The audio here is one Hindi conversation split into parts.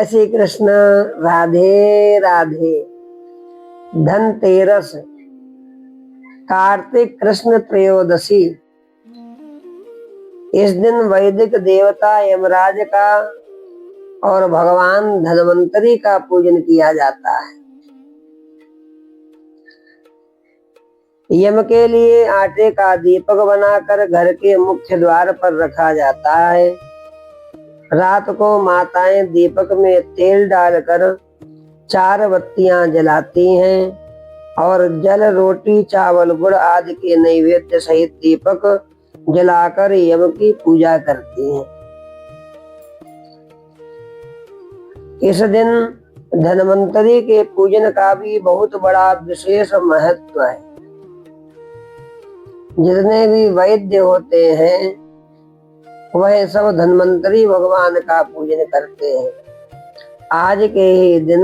श्री कृष्ण। राधे राधे। धनतेरस, कार्तिक कृष्ण त्रयोदशी। इस दिन वैदिक देवता यमराज का और भगवान धन्वंतरी का पूजन किया जाता है। यम के लिए आटे का दीपक बनाकर घर के मुख्य द्वार पर रखा जाता है। रात को माताएं दीपक में तेल डालकर 4 बत्तियां जलाती हैं और जल, रोटी, चावल, गुड़ आदि के नैवेद्य सहित दीपक जलाकर यम की पूजा करती हैं। इस दिन धन्वंतरी के पूजन का भी बहुत बड़ा विशेष महत्व है। जितने भी वैद्य होते हैं वह सब धन्वंतरी भगवान का पूजन करते हैं। आज के ही दिन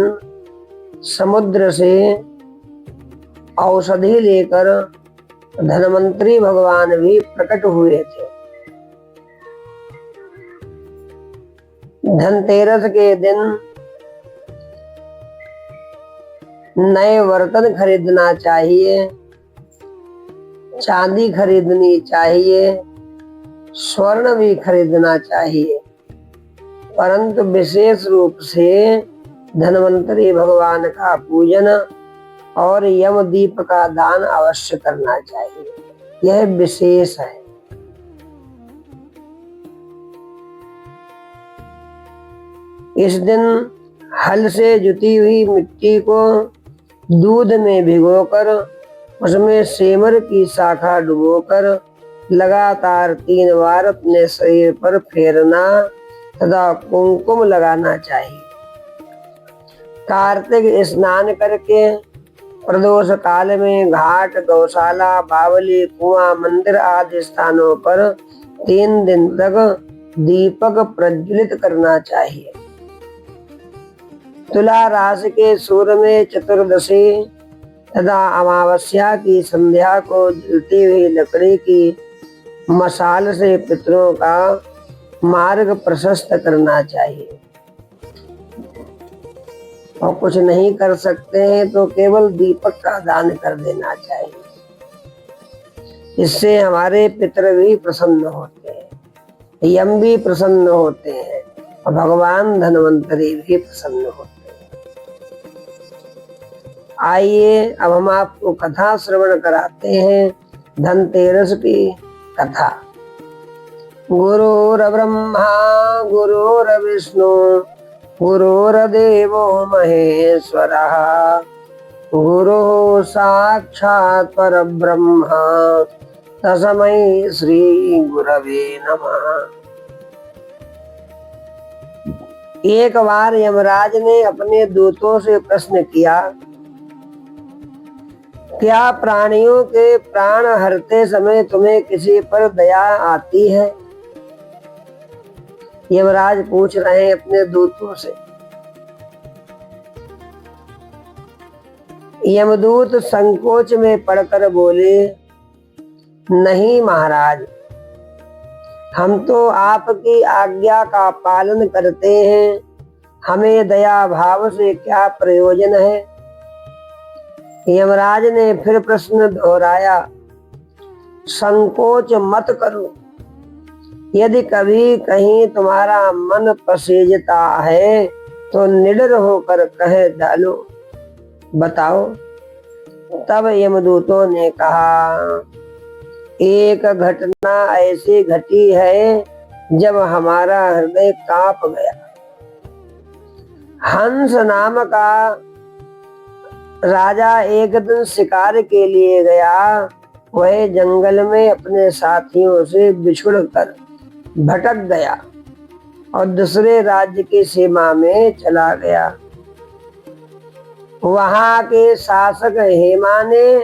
समुद्र से औषधि लेकर धन्वंतरी भगवान भी प्रकट हुए थे। धनतेरस के दिन नए बर्तन खरीदना चाहिए, चांदी खरीदनी चाहिए, स्वर्ण भी खरीदना चाहिए, परंतु विशेष रूप से धन्वंतरी भगवान का पूजन और यम दीप का दान अवश्य करना चाहिए। यह विशेष है। इस दिन हल से जुती हुई मिट्टी को दूध में भिगोकर उसमें सेमर की शाखा डुबोकर लगातार 3 बार अपने शरीर पर फेरना तथा कुमकुम लगाना चाहिए। कार्तिक स्नान करके प्रदोष काल में घाट, गौशाला, बावली, कुआं, मंदिर आदि स्थानों पर 3 दिन तक दीपक प्रज्वलित करना चाहिए। तुला राशि के सूर्य में चतुर्दशी तथा अमावस्या की संध्या को जलती हुई लकड़ी की मशाल से पितरों का मार्ग प्रशस्त करना चाहिए। और कुछ नहीं कर सकते हैं तो केवल दीपक का दान कर देना चाहिए। इससे हमारे पितर भी प्रसन्न होते हैं, यम भी प्रसन्न होते हैं और भगवान धन्वंतरी भी प्रसन्न होते हैं। आइए अब हम आपको कथा श्रवण कराते हैं, धनतेरस की कथा। गुरुर्ब्रह्मा गुरुर्विष्णु गुरुर्देवो महेश्वरः गुरुः साक्षात् परब्रह्म तस्मै श्री गुरवे नमः। एक बार यमराज ने अपने दूतों से प्रश्न किया, क्या प्राणियों के प्राण हरते समय तुम्हें किसी पर दया आती है? यमराज पूछ रहे हैं अपने दूतों से। यमदूत संकोच में पड़कर बोले, नहीं महाराज, हम तो आपकी आज्ञा का पालन करते हैं, हमें दया भाव से क्या प्रयोजन है? यमराज ने फिर प्रश्न दोहराया, संकोच मत करो, यदि कभी कहीं तुम्हारा मन पसेजता है तो निडर होकर कह डालो, बताओ। तब यमदूतों ने कहा, एक घटना ऐसी घटी है जब हमारा हृदय कांप गया। हंस नाम का राजा एक दिन शिकार के लिए गया। वह जंगल में अपने साथियों से बिछुड़कर भटक गया और दूसरे राज्य की सीमा में चला गया। वहां के शासक हेमा ने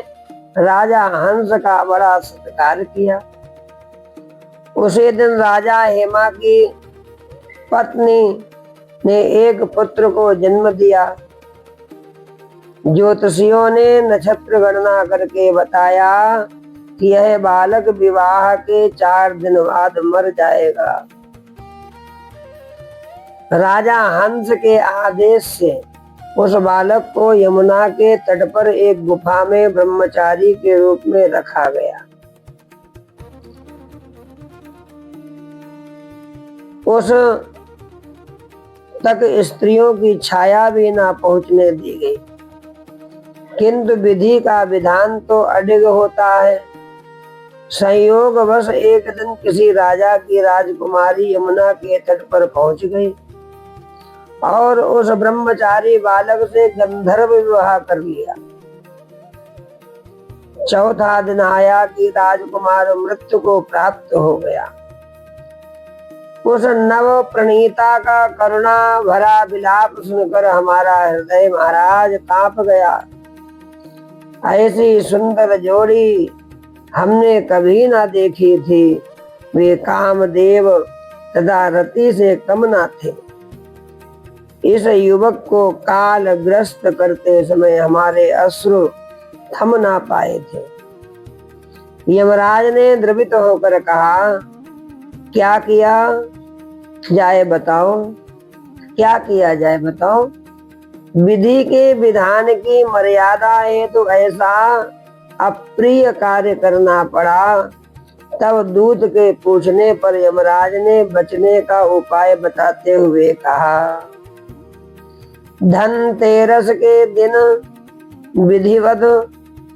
राजा हंस का बड़ा सत्कार किया। उसी दिन राजा हेमा की पत्नी ने एक पुत्र को जन्म दिया। ज्योतिषियों ने नक्षत्र गणना करके बताया कि यह बालक विवाह के 4 दिन बाद मर जाएगा। राजा हंस के आदेश से उस बालक को यमुना के तट पर एक गुफा में ब्रह्मचारी के रूप में रखा गया। उस तक स्त्रियों की छाया भी ना पहुंचने दी गई, किंतु विधि का विधान तो अडिग होता है। संयोगवश एक दिन किसी राजा की राजकुमारी यमुना के तट पर पहुंच गई और उस ब्रह्मचारी बालक से गंधर्व विवाह कर लिया। चौथा दिन आया कि राजकुमार मृत्यु को प्राप्त हो गया। उस नव प्रणीता का करुणा भरा विलाप सुनकर हमारा हृदय महाराज कांप गया। ऐसी सुंदर जोड़ी हमने कभी ना देखी थी। वे कामदेव तथा रति से कम ना थे। इस युवक को कालग्रस्त करते समय हमारे अश्रु थम ना पाए थे। यमराज ने द्रवित होकर कहा, क्या किया जाए बताओ, क्या किया जाए बताओ। विधि के विधान की मर्यादा है तो ऐसा अप्रिय कार्य करना पड़ा। तब दूत के पूछने पर यमराज ने बचने का उपाय बताते हुए कहा, धनतेरस के दिन विधिवत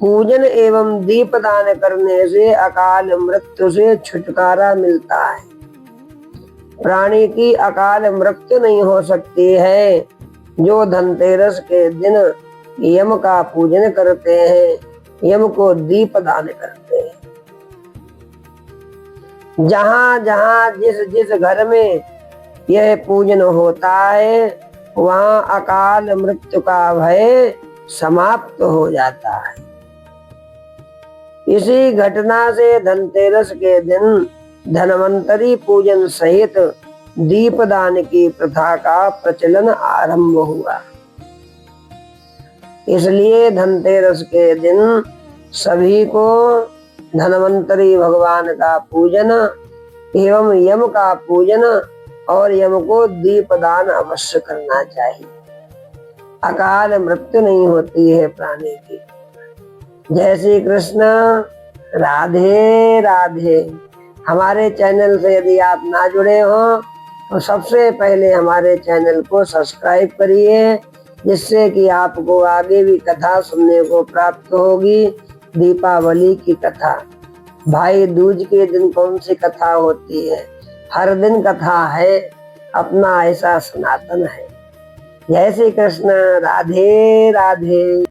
पूजन एवं दीपदान करने से अकाल मृत्यु से छुटकारा मिलता है। प्राणी की अकाल मृत्यु नहीं हो सकती है जो धनतेरस के दिन यम का पूजन करते हैं, यम को दीपदान करते हैं। जहां जहां जिस जिस घर में यह पूजन होता है वहां अकाल मृत्यु का भय समाप्त हो जाता है। इसी घटना से धनतेरस के दिन धनवंतरी पूजन सहित दीपदान की प्रथा का प्रचलन आरंभ हुआ। इसलिए धनतेरस के दिन सभी को धनवंतरी भगवान का पूजन एवं यम का पूजन और यम को दीपदान अवश्य करना चाहिए। अकाल मृत्यु नहीं होती है प्राणी की। जय श्री कृष्ण। राधे राधे। हमारे चैनल से यदि आप ना जुड़े हो तो सबसे पहले हमारे चैनल को सब्सक्राइब करिए, जिससे कि आपको आगे भी कथा सुनने को प्राप्त होगी। दीपावली की कथा, भाई दूज के दिन कौन सी कथा होती है? हर दिन कथा है, अपना ऐसा सनातन है। जय श्री कृष्ण। राधे राधे।